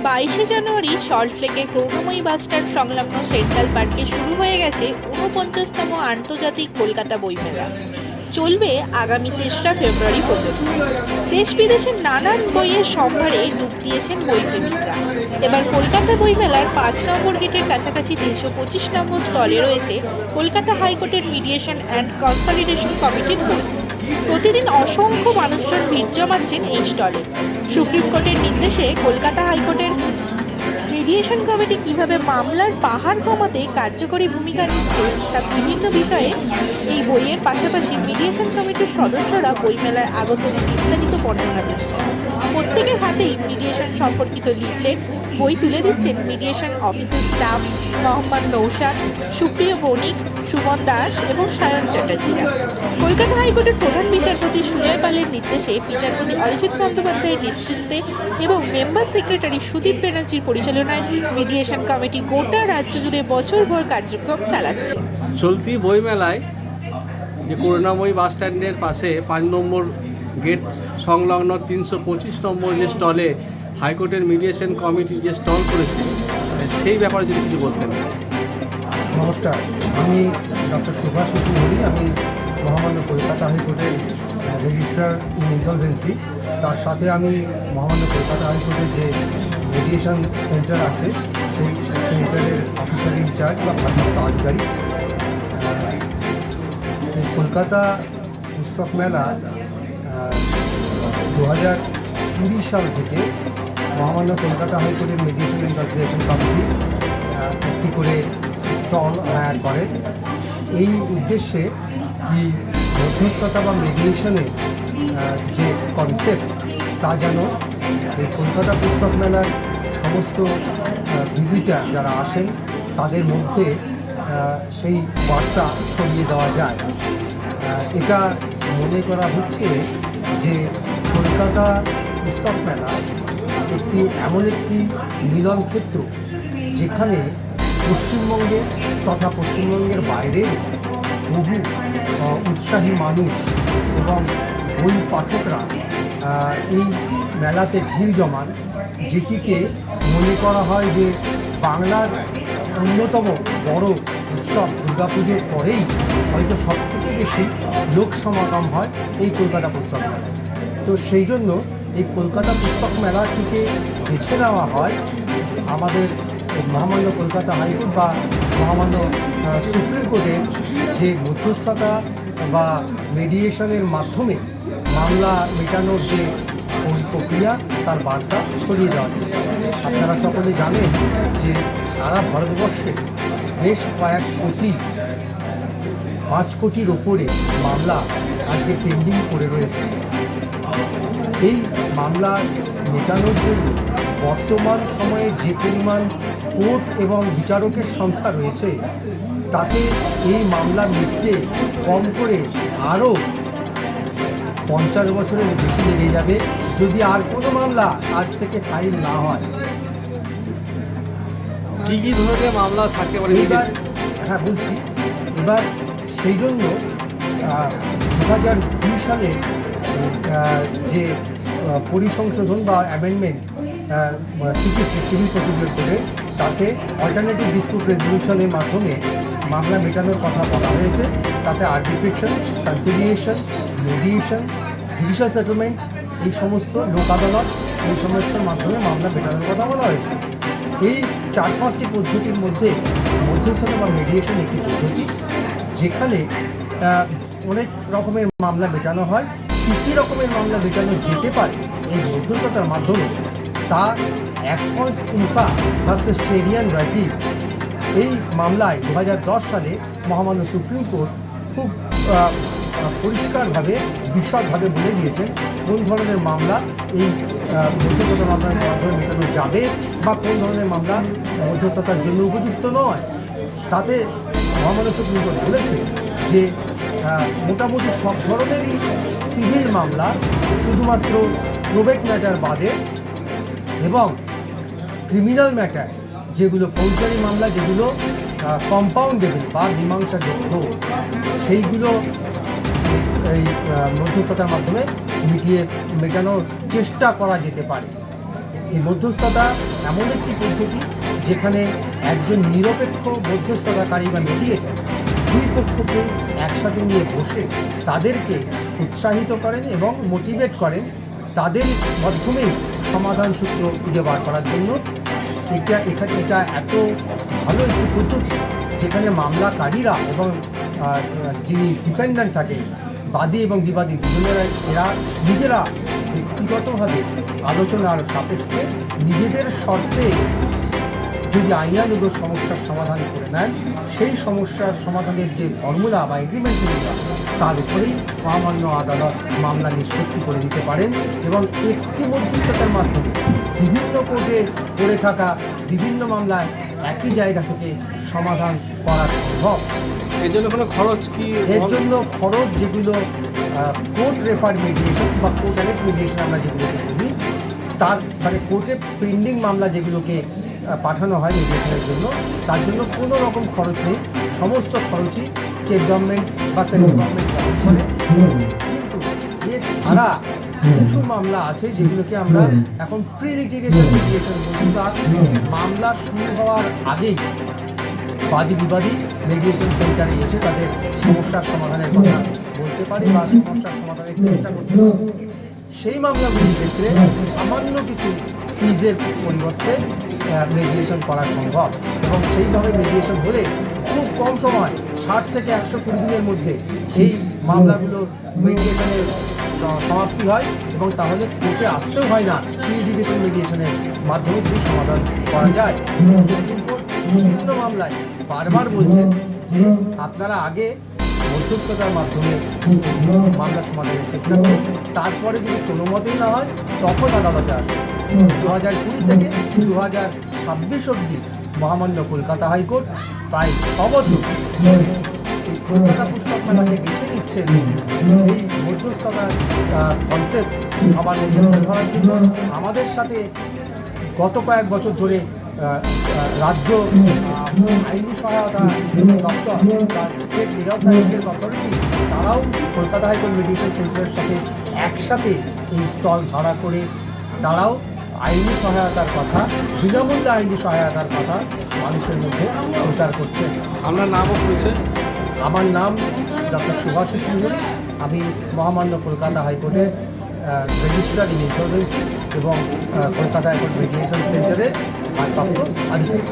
22শে জানুয়ারি সল্টলেকের করুণাময়ী বাসস্ট্যান্ড সংলগ্ন সেন্ট্রাল পার্কে শুরু হয়ে গেছে 49তম আন্তর্জাতিক কলকাতা বইমেলা। চলবে আগামী 3রা ফেব্রুয়ারি পর্যন্ত। দেশ বিদেশের নানান বইয়ের সম্ভারে ডুব দিয়েছেন বইপ্রেমিকরা। এবার কলকাতা বইমেলার 5 নম্বর গেটের কাছাকাছি 325 নম্বর স্টলে রয়েছে কলকাতা হাইকোর্টের মিডিয়েশন অ্যান্ড কনসলিডেশন কমিটির বই। প্রতিদিন অসংখ্য মানুষজন ভিড় জমাচ্ছেন এই স্টলে। সুপ্রিম কোর্টের নির্দেশে কলকাতা হাইকোর্টের মিডিয়েশন কমিটি কিভাবে মামলার পাহাড় কমাতে কার্যকরী ভূমিকা নিচ্ছে তা বিভিন্ন বিষয়ে এই বইয়ের পাশাপাশি মিডিয়েশন কমিটির সদস্যরা বইমেলায় আগতদের বিস্তারিত বর্ণনা দিচ্ছেন। প্রত্যেকের হাতেই মিডিয়েশন সম্পর্কিত লিফলেট, বই তুলে দিচ্ছেন মিডিয়েশন অফিসের স্টাফ মোহাম্মদ নৌশাদ, সুপ্রিয় বণিক, সুমন দাস এবং সায়ন চ্যাটার্জিরা। কলকাতা হাইকোর্টের প্রধান বিচারপতি সুজয় পালের নির্দেশে বিচারপতি অরিজিৎ বন্দ্যোপাধ্যায়ের নেতৃত্বে এবং মেম্বার সেক্রেটারি সুদীপ ব্যানার্জির পরিচালনায় মিডিয়েশন কমিটি গোটা রাজ্য জুড়ে বছরভর কার্যক্রম চালাচ্ছে। চলতি বইমেলায় যে করুণাময়ী বাস স্ট্যান্ডের পাশে 5 নম্বর গেট সংলগ্ন 325 নম্বর যে স্টলে হাইকোর্টের মিডিয়েশন কমিটি যে স্টল করেছে সেই ব্যাপারে যদি কিছু বলতেন। নমস্কার, আমি ডক্টর সুভাষ চৌধুরী। আমি মহামান্য কলকাতা হাইকোর্টের রেজিস্ট্রার ইন ইনসলভেন্সি। তার সাথে আমি মহামান্য কলকাতা হাইকোর্টের যে মিডিয়েশন সেন্টার আছে সেই সেন্টারের অফিসার ইনচার্জ বা ভারপ্রাপ্ত আধিকারিক। এই কলকাতা পুস্তক মেলা 2020 সাল থেকে মহামান্য কলকাতা হাইকোর্টের মিডিয়েশন অ্যান্ড কনসলিডেশন কমিটি একটি করে স্টল হায়ার করে। এই উদ্দেশ্যে কি মধ্যস্থতা বা মিডিয়েশনের যে কনসেপ্ট তা যেন এই কলকাতা পুস্তক মেলার সমস্ত ভিজিটার যারা আসেন তাদের মধ্যে সেই বার্তা ছড়িয়ে দেওয়া যায়। এটা মনে করা হচ্ছে যে কলকাতা পুস্তক মেলা এমন একটি মিলন ক্ষেত্র যেখানে পশ্চিমবঙ্গে তথা পশ্চিমবঙ্গের বাইরে বহু উৎসাহী মানুষ এবং বই পাঠকরা এই মেলাতে ভিড় জমান, যেটিকে মনে করা হয় যে বাংলার অন্যতম বড় উৎসব দুর্গাপুজোর পরেই হয়তো সবথেকে বেশি লোক সমাগম হয় এই কলকাতা পুস্তক মেলা। তো সেই জন্য এই কলকাতা পুস্তক মেলাটিকে বেছে নেওয়া হয় আমাদের মহামান্য কলকাতা হাইকোর্ট বা মহামান্য সুপ্রিম কোর্টের যে মধ্যস্থতা বা মিডিয়েশনের মাধ্যমে মামলা মেটানোর যে প্রক্রিয়া তার বার্তা ছড়িয়ে দেওয়া যায়। আপনারা সকলে জানেন যে সারা ভারতবর্ষে বেশ কয়েক কোটি 5 কোটির ওপরে মামলা আজকে পেন্ডিং করে রয়েছে। এই মামলা মেটানোর জন্য বর্তমান সময়ে যে পরিমাণ কোর্ট এবং বিচারকের সংখ্যা রয়েছে তাতে এই মামলা মিটতে কম করে আরও 50 বছরের বেশি লেগে যাবে যদি আর কোনো মামলা আজ থেকে ফাইল না হয়। কী কী ধরনের মামলা থাকে এবার হ্যাঁ বলছি, এবার সেই জন্য 2002 সালে যে পরিসংশোধন বা অ্যামেন্ডমেন্ট সিপিসি সিভিল প্রসিডিওর করে তাতে অল্টারনেটিভ ডিসপিউট রেজলিউশনের মাধ্যমে মামলা মেটানোর কথা বলা হয়েছে। তাতে arbitration, conciliation, mediation, judicial settlement, এই সমস্ত লোক আদালত, এই সমস্যার মাধ্যমে মামলা মেটানোর কথা বলা হয়েছে। এই 4-5টি পদ্ধতির মধ্যে মধ্যস্থতা বা মিডিয়েশন একটি পদ্ধতি, যেখানে অনেক রকমের মামলা মেটানো হয়। কী রকমের মামলা মেটানো যেতে পারে এই মধ্যস্থতার মাধ্যমে তা অ্যাকফলস ইনফা ভার্সেস চেরিয়ান রাইফিল এই মামলায় 2010 সালে মহামান্য সুপ্রিম কোর্ট খুব পরিষ্কারভাবে বিশদভাবে বলে দিয়েছেন কোন ধরনের মামলা এই মধ্যস্থতার মাধ্যমে মেটানো যাবে বা কোন ধরনের মামলা মধ্যস্থতার জন্য উপযুক্ত নয়। তাতে মহামান্য সুপ্রিম কোর্ট বলেছে যে মোটামুটি সব ধরনেরই সিভিল মামলা শুধুমাত্র প্রবেট ম্যাটার বাদে এবং ক্রিমিনাল ম্যাটার যেগুলো ফৌজদারি মামলা যেগুলো কম্পাউন্ডেবল বা মীমাংসাযোগ্য সেইগুলো এই মধ্যস্থতার মাধ্যমে মেটানোর চেষ্টা করা যেতে পারে। এই মধ্যস্থতা এমন একটি পদ্ধতি যেখানে একজন নিরপেক্ষ মধ্যস্থতাকারী বা মিডিয়েটর দুই পক্ষকে একসাথে নিয়ে বসে তাদেরকে উৎসাহিত করেন এবং মোটিভেট করেন তাদের মাধ্যমেই সমাধান সূত্র খুঁজে বার করার জন্য। এটা এত ভালো একটি পদ্ধতি যেখানে মামলাকারীরা এবং যিনি ডিফেন্ডেন্ট থাকে, বাদী এবং বিবাদী দুজনেরাই এরা নিজেরা ব্যক্তিগতভাবে আলোচনার সাপেক্ষে নিজেদের শর্তে যদি আইনানুগ সমস্যার সমাধান করে নেন, সেই সমস্যার সমাধানের যে ফর্মুলা বা এগ্রিমেন্ট তার উপরেই মহামান্য আদালত মামলা নিষ্পত্তি করে দিতে পারেন এবং একটি মধ্যস্থতার মাধ্যমে বিভিন্ন কোর্টে পড়ে থাকা বিভিন্ন মামলায় একই জায়গা থেকে সমাধান করা সম্ভব। এর জন্য কোনো খরচ কি? এর জন্য খরচ যেগুলো কোর্ট রেফার মিডিয়েশন বা কোর্ট অ্যানেক্স মিডিয়েশন আমরা যেগুলোকে বলি, তার মানে কোর্টে পেন্ডিং মামলা যেগুলোকে পাঠানো হয় মিডিয়েশনের জন্য, তার জন্য কোনো রকম খরচ নেই। সমস্ত খরচই স্টেট গভর্নমেন্ট বা সেন্ট্রাল গভর্নমেন্ট বহন করে। কিন্তু এছাড়া কিছু মামলা আছে যেগুলোকে আমরা এখন প্রি লিটিগেশন মিডিয়েশন বলি। তার মামলা শুরু হওয়ার আগেই বাদী বিবাদী মিডিয়েশন সেন্টারে এসে তাদের সমস্যার সমাধানের কথা বলতে পারে বা সমস্যার সমাধানের চেষ্টা করতে পারে। সেই মামলাগুলির ক্ষেত্রে সামান্য কিছু ফিজের পরিবর্তে মিডিয়েশন করা সম্ভব এবং সেইভাবে মিডিয়েশন হলে খুব কম সময় 60 থেকে 120 দিনের মধ্যে এই মামলাগুলোর মিডিয়েশনের সমাপ্তি হয় এবং তাহলে কোর্টে আসতেও হয় না। প্রি-লিটিগেশন মিডিয়েশনের মাধ্যমে কিছু সমাধান করা যায়। সুপ্রিম কোর্ট বিভিন্ন মামলায় বারবার বলছেন যে আপনারা আগে মধ্যস্থতার মাধ্যমে মামলা সমাধানের চেষ্টা করুন, তারপরে যদি কোনো মতেই না হয় তখন আদালতে আসবে। 2020 থেকে 2026 অবধি মহামান্য কলকাতা হাইকোর্ট প্রায় 6 বছর এই কলকাতা পুস্তক মেলাকে বেছে নিচ্ছে এই মধ্যস্থতার কনসেপ্ট সবার মধ্যে তুলে ধরার জন্য। আমাদের সাথে গত কয়েক বছর ধরে রাজ্য আইনি সহায়তা দপ্তর বা স্টেট লিগাল সার্ভিসেস অথরিটি তারাও কলকাতা হাইকোর্ট মিডিয়েশন সেন্টারের সাথে একসাথে এই স্টল ভাড়া করে তারাও আইনি সহায়তার কথা, বিনামূল্যে আইনি সহায়তার কথা মানুষের মধ্যে প্রচার করছে। আপনার নামও পরিচয়? আমার নাম ডক্টর সুভাষিস মণ্ডল। আমি মহামান্য কলকাতা হাইকোর্টের রেজিস্ট্রার ইন ইনসলভেন্সি এবং কলকাতা হাইকোর্ট মিডিয়েশন সেন্টারের ভারপ্রাপ্ত আধিকারিক।